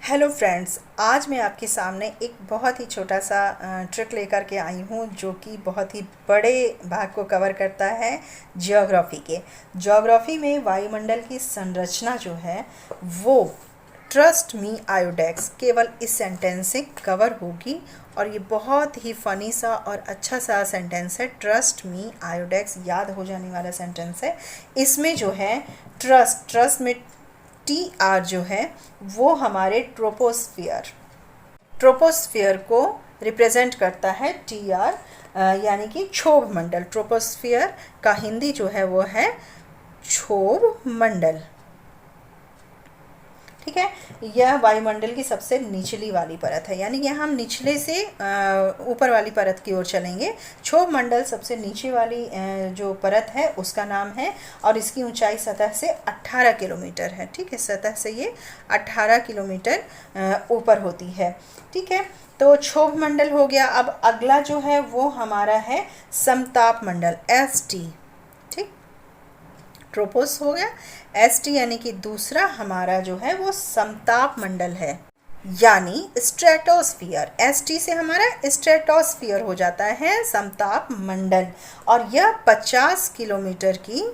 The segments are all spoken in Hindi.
हेलो फ्रेंड्स, आज मैं आपके सामने एक बहुत ही छोटा सा ट्रिक लेकर के आई हूँ जो कि बहुत ही बड़े भाग को कवर करता है जियोग्राफी के। जियोग्राफी में वायुमंडल की संरचना जो है वो ट्रस्ट मी आयोडेक्स केवल इस सेंटेंस से कवर होगी। और ये बहुत ही फ़नी सा और अच्छा सा सेंटेंस है। ट्रस्ट मी आयोडेक्स याद हो जाने वाला सेंटेंस है। इसमें जो है ट्रस्ट में टी आर जो है वो हमारे ट्रोपोस्फियर को रिप्रेजेंट करता है। टी आर यानी कि क्षोभ मंडल। ट्रोपोस्फियर का हिंदी जो है वो है क्षोभ मंडल। ठीक है, यह वायुमंडल की सबसे निचली वाली परत है, यानी कि हम निचले से ऊपर वाली परत की ओर चलेंगे। क्षोभ मंडल सबसे नीचे वाली जो परत है उसका नाम है, और इसकी ऊंचाई सतह से 18 किलोमीटर है। ठीक है, सतह से ये 18 किलोमीटर ऊपर होती है। ठीक है, तो क्षोभ मंडल हो गया। अब अगला जो है वो हमारा है समताप मंडल, एस टी। ठीक, ट्रोपोस हो गया, एस टी यानी कि दूसरा हमारा जो है वो समताप मंडल है, यानी स्ट्रेटोस्फियर। एस टी से हमारा स्ट्रेटोस्फियर हो जाता है समताप मंडल, और यह 50 किलोमीटर की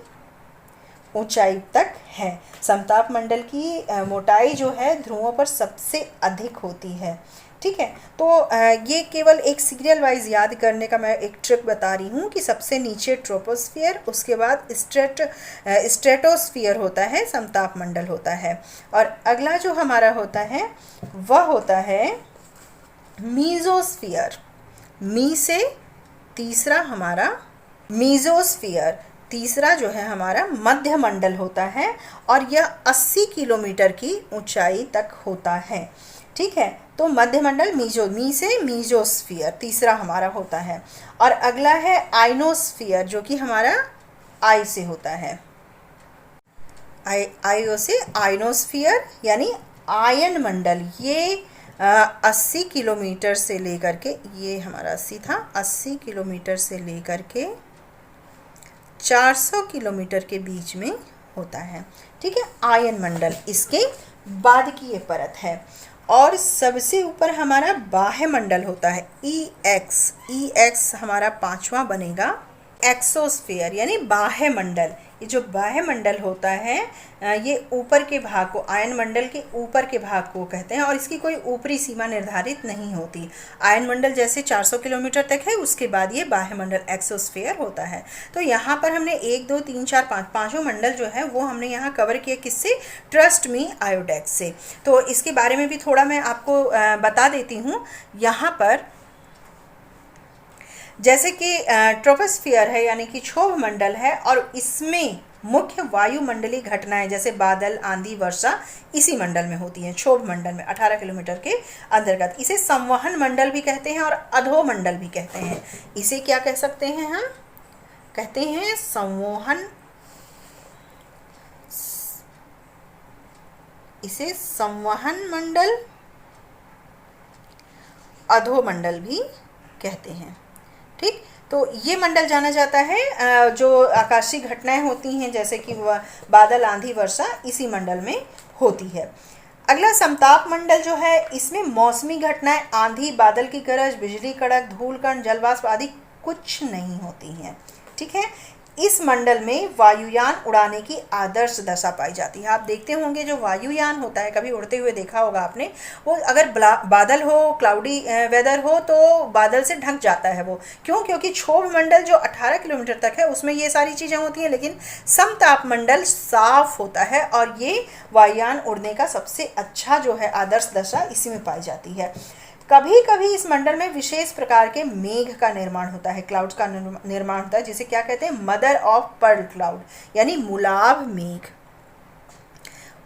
ऊंचाई तक है। समताप मंडल की मोटाई जो है ध्रुवों पर सबसे अधिक होती है। ठीक है, तो ये केवल एक सीरियल वाइज याद करने का मैं एक ट्रिक बता रही हूँ कि सबसे नीचे ट्रोपोस्फियर, उसके बाद स्ट्रेटोस्फियर होता है, समताप मंडल होता है। और अगला जो हमारा होता है वह होता है मीजोस्फियर। मी से तीसरा हमारा मीजोस्फियर, तीसरा जो है हमारा मध्य मंडल होता है, और यह 80 किलोमीटर की ऊंचाई तक होता है। ठीक है, तो मध्य मंडल मी से मीजोस्फियर तीसरा हमारा होता है। और अगला है आइनोस्फियर, जो कि हमारा आई से होता है। आईओ से आइनोस्फियर यानी आयन मंडल। ये 80 किलोमीटर से लेकर के, ये हमारा 80 था, 80 किलोमीटर से लेकर के 400 किलोमीटर के बीच में होता है। ठीक है, आयन मंडल इसके बाद की ये परत है। और सबसे ऊपर हमारा बाह्य मंडल होता है, ई एक्स हमारा पांचवा बनेगा। एक्सोस्फियर यानी बाह्य मंडल। ये जो बाह्य मंडल होता है ये ऊपर के भाग को, आयन मंडल के ऊपर के भाग को कहते हैं, और इसकी कोई ऊपरी सीमा निर्धारित नहीं होती। आयन मंडल जैसे 400 किलोमीटर तक है, उसके बाद ये बाह्य मंडल एक्सोस्फियर होता है। तो यहाँ पर हमने 1 2 3 4 5 पाँचों मंडल जो है वो हमने यहाँ कवर किया। किससे? ट्रस्ट मी आयोडेक्स से। तो इसके बारे में भी थोड़ा मैं आपको बता देती हूँ। यहाँ पर जैसे कि ट्रोपोस्फियर है यानी कि क्षोभ मंडल है, और इसमें मुख्य वायुमंडलीय घटनाएं जैसे बादल, आंधी, वर्षा इसी मंडल में होती हैं। क्षोभ मंडल में 18 किलोमीटर के अंतर्गत। इसे संवहन मंडल भी कहते हैं और अधो मंडल भी कहते हैं। इसे क्या कह सकते हैं? हम कहते हैं संवहन, इसे संवहन मंडल, अधो मंडल भी कहते हैं। ठीक, तो ये मंडल जाना जाता है जो आकाशीय घटनाएं होती हैं जैसे कि बादल, आंधी, वर्षा इसी मंडल में होती है। अगला समताप मंडल जो है, इसमें मौसमी घटनाएं, आंधी, बादल की गरज, बिजली कड़क, धूल कण, जलवाष्प आदि कुछ नहीं होती हैं। ठीक है, इस मंडल में वायुयान उड़ाने की आदर्श दशा पाई जाती है। आप देखते होंगे जो वायुयान होता है, कभी उड़ते हुए देखा होगा आपने, वो अगर बादल हो, क्लाउडी वेदर हो, तो बादल से ढक जाता है वो। क्यों? क्योंकि क्षोभ मंडल जो 18 किलोमीटर तक है उसमें ये सारी चीज़ें होती हैं, लेकिन समताप मंडल साफ होता है, और ये वायुयान उड़ने का सबसे अच्छा जो है आदर्श दशा इसी में पाई जाती है। कभी कभी इस मंडल में विशेष प्रकार के मेघ का निर्माण होता है, क्लाउड्स का निर्माण होता है, जिसे क्या कहते हैं? मदर ऑफ पर्ल क्लाउड, यानी मुलाभ मेघ।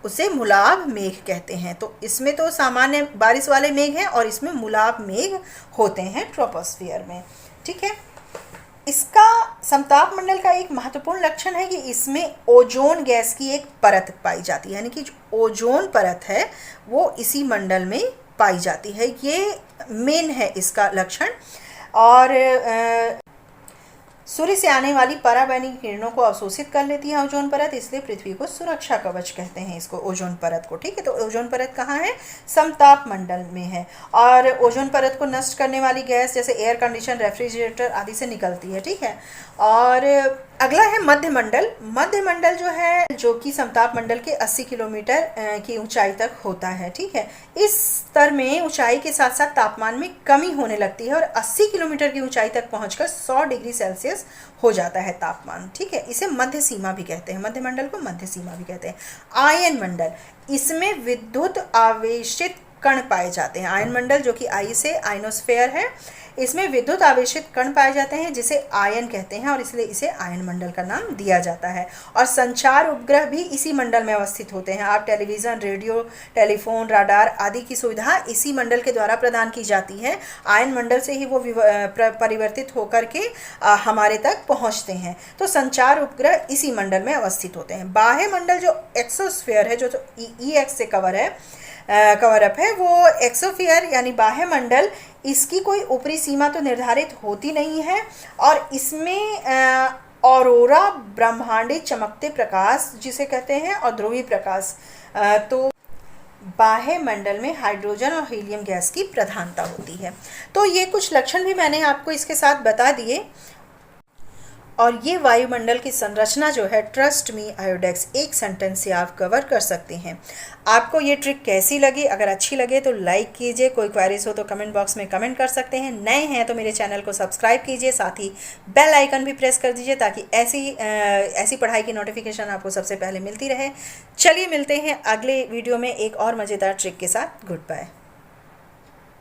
उसे मुलाभ मेघ कहते हैं। तो इसमें तो सामान्य बारिश वाले मेघ हैं, और इसमें मुलाभ मेघ होते हैं ट्रोपोस्फियर में। ठीक है, इसका समताप मंडल का एक महत्वपूर्ण लक्षण है कि इसमें ओजोन गैस की एक परत पाई जाती है, यानी कि जो ओजोन परत है वो इसी मंडल में पाई जाती है। ये मेन है इसका लक्षण। और सूर्य से आने वाली पराबैंगनी किरणों को अवशोषित कर लेती है ओजोन परत, इसलिए पृथ्वी को सुरक्षा कवच कहते हैं इसको, ओजोन परत को। ठीक है, तो ओजोन परत कहाँ है? समताप मंडल में है। और ओजोन परत को नष्ट करने वाली गैस जैसे एयर कंडीशन, रेफ्रिजरेटर आदि से निकलती है। ठीक है, और अगला है मध्य मंडल। मध्य मंडल जो है, जो कि समताप मंडल के 80 किलोमीटर की ऊंचाई तक होता है। ठीक है, इस स्तर में ऊंचाई के साथ साथ तापमान में कमी होने लगती है और 80 किलोमीटर की ऊंचाई तक पहुंचकर 100 डिग्री सेल्सियस हो जाता है तापमान। ठीक है, इसे मध्य सीमा भी कहते हैं, मध्य मंडल को मध्य सीमा भी कहते हैं। आयन मंडल, इसमें विद्युत आवेशित कण पाए जाते हैं। आयन मंडल जो कि आई से आयनोस्फेयर है, इसमें विद्युत आवेशित कण पाए जाते हैं जिसे आयन कहते हैं और इसलिए इसे आयन मंडल का नाम दिया जाता है। और संचार उपग्रह भी इसी मंडल में अवस्थित होते हैं। आप टेलीविज़न, रेडियो, टेलीफोन, राडार आदि की सुविधा इसी मंडल के द्वारा प्रदान की जाती है। आयन मंडल से ही वो परिवर्तित होकर के हमारे तक पहुँचते हैं। तो संचार उपग्रह इसी मंडल में अवस्थित होते हैं। बाह्य मंडल जो एक्सोस्फीयर है, जो EX से कवर अप है, वो एक्सोस्फीयर यानी बाह्य मंडल, इसकी कोई ऊपरी सीमा तो निर्धारित होती नहीं है और इसमें ऑरोरा, ब्रह्मांडी चमकते प्रकाश जिसे कहते हैं, और ध्रुवीय प्रकाश, तो बाह्य मंडल में हाइड्रोजन और हीलियम गैस की प्रधानता होती है। तो ये कुछ लक्षण भी मैंने आपको इसके साथ बता दिए। और ये वायुमंडल की संरचना जो है, ट्रस्ट मी आयोडेक्स, एक सेंटेंस से आप कवर कर सकते हैं। आपको ये ट्रिक कैसी लगी? अगर अच्छी लगे तो लाइक कीजिए, कोई क्वेरीज हो तो कमेंट बॉक्स में कमेंट कर सकते हैं। नए हैं तो मेरे चैनल को सब्सक्राइब कीजिए, साथ ही बेल आइकन भी प्रेस कर दीजिए ताकि ऐसी पढ़ाई की नोटिफिकेशन आपको सबसे पहले मिलती रहे। चलिए मिलते हैं अगले वीडियो में एक और मज़ेदार ट्रिक के साथ। Good bye.